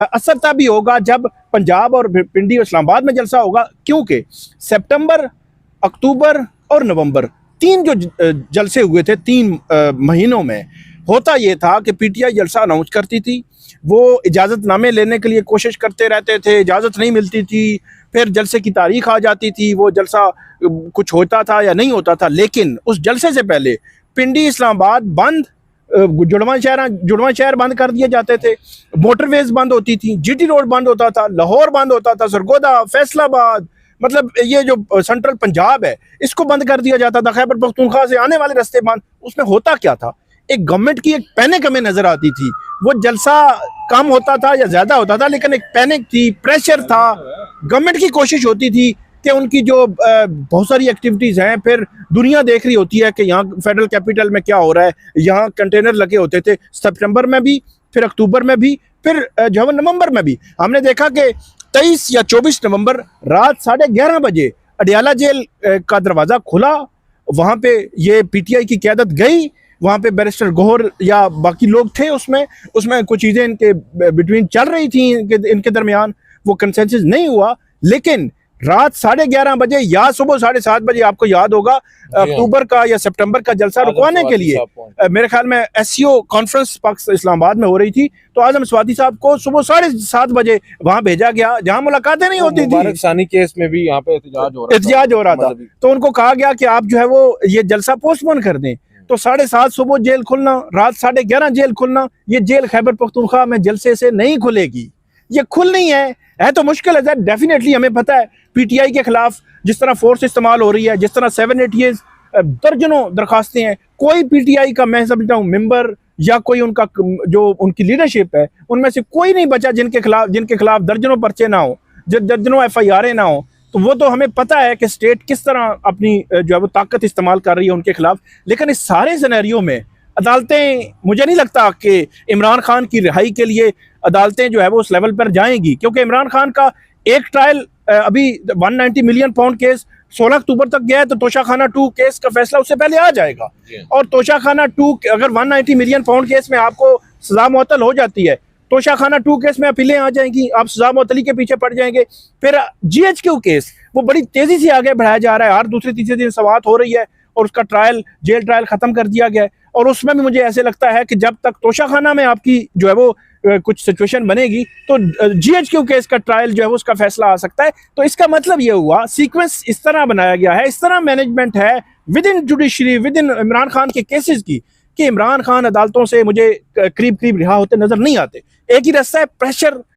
असर तभी होगा जब पंजाब और पिंडी और इस्लामाबाद में जलसा होगा, क्योंकि सितंबर, अक्टूबर और नवंबर तीन जो जलसे हुए थे 3 महीनों में, होता ये था कि पीटीआई जलसा अनाउंस करती थी, वो इजाज़तनामे लेने के लिए कोशिश करते रहते थे, इजाज़त नहीं मिलती थी, फिर जलसे की तारीख आ जाती थी, वो जलसा कुछ होता था या नहीं होता था। लेकिन उस जलसे से पहले पिंडी इस्लामाबाद बंद, जुड़वा शहर बंद कर दिए जाते थे, मोटरवेज बंद होती थी, जीटी रोड बंद होता था, लाहौर बंद होता था, सरगोदा, फैसलाबाद, मतलब ये जो सेंट्रल पंजाब है इसको बंद कर दिया जाता था, खैबर पख्तूनख्वा से आने वाले रास्ते बंद। उसमें होता क्या था, एक गवर्नमेंट की एक पैनिक हमें नजर आती थी। वो जलसा कम होता था या ज्यादा होता था, लेकिन एक पैनिक थी, प्रेशर था। गवर्नमेंट की कोशिश होती थी कि उनकी जो बहुत सारी एक्टिविटीज़ हैं, फिर दुनिया देख रही होती है कि यहाँ फेडरल कैपिटल में क्या हो रहा है, यहाँ कंटेनर लगे होते थे सितंबर में भी, फिर अक्टूबर में भी, फिर जो है नवंबर में भी। हमने देखा कि 23 या 24 नवंबर रात 11:30 बजे अडियाला जेल का दरवाज़ा खुला, वहाँ पे ये पीटीआई की क़यादत गई, वहाँ पे बैरिस्टर गौहर या बाकी लोग थे, उसमें कुछ चीज़ें इनके बिटवीन चल रही थी, इनके दरमियान वो कंसेंसस नहीं हुआ। लेकिन रात 11:30 बजे या सुबह 7:30 बजे, आपको याद होगा, अक्टूबर का या सितंबर का जलसा रुकवाने के लिए मेरे ख्याल में एससीओ कॉन्फ्रेंस पाकिस्तान इस्लामाबाद में हो रही थी, तो आजम स्वाति साहब को सुबह 7:30 बजे वहां भेजा गया, जहां मुलाकातें नहीं होती थी। सानी केस में भी यहाँ पे एहतजाज हो रहा था, तो उनको कहा गया कि आप जो है वो ये जलसा पोस्टपोन कर दें। तो 7:30 सुबह जेल खुलना, रात 11:30 जेल खुलना, ये जेल खैबर पख्तूनख्वा में जलसे से नहीं खुलेगी, ये खुल नहीं है तो मुश्किल है। डेफिनेटली हमें पता है पीटीआई के खिलाफ जिस तरह फोर्स इस्तेमाल हो रही है, जिस तरह 7-8 ईयर्स दर्जनों दरखास्तें हैं, कोई पीटीआई का मैं समझता हूँ मेंबर या कोई उनका जो उनकी लीडरशिप है उनमें से कोई नहीं बचा जिनके खिलाफ दर्जनों पर्चे ना हो, दर्जनों FIR ना हो। तो वो तो हमें पता है कि स्टेट किस तरह अपनी जो है वो ताकत इस्तेमाल कर रही है उनके खिलाफ। लेकिन इस सारे सिनेरियो में अदालतें, मुझे नहीं लगता कि इमरान खान की रिहाई के लिए अदालतें जो है वो उस लेवल पर जाएंगी, क्योंकि इमरान खान का एक ट्रायल अभी 190 मिलियन पाउंड केस 16 अक्टूबर तक गया है, तो तोशाखाना 2 केस का फैसला उससे पहले आ जाएगा। और तोशाखाना 2 अगर 190 मिलियन पाउंड केस में आपको सजा मुअत्तल हो जाती है, तोशाखाना 2 केस में अपीलें आ जाएंगी, आप सजा मुअत्तली के पीछे पड़ जाएंगे। फिर GHQ केस वो बड़ी तेजी से आगे बढ़ाया जा रहा है, हर दूसरे तीसरे दिन समाअत हो रही है और उसका ट्रायल, जेल ट्रायल खत्म कर दिया गया है। और उसमें भी मुझे ऐसे लगता है कि जब तक तोशाखाना में आपकी जो है वो कुछ सिचुएशन बनेगी, तो GHQ केस का ट्रायल जो है वो उसका फैसला आ सकता है। तो इसका मतलब ये हुआ, सीक्वेंस इस तरह बनाया गया है, इस तरह मैनेजमेंट है with in judiciary, with in Imran Khan के केसेस की, कि इमरान खान अदालतों से मुझे करीब करीब रिहा होते नजर नहीं आते। एक ही रास्ता है, प्रेशर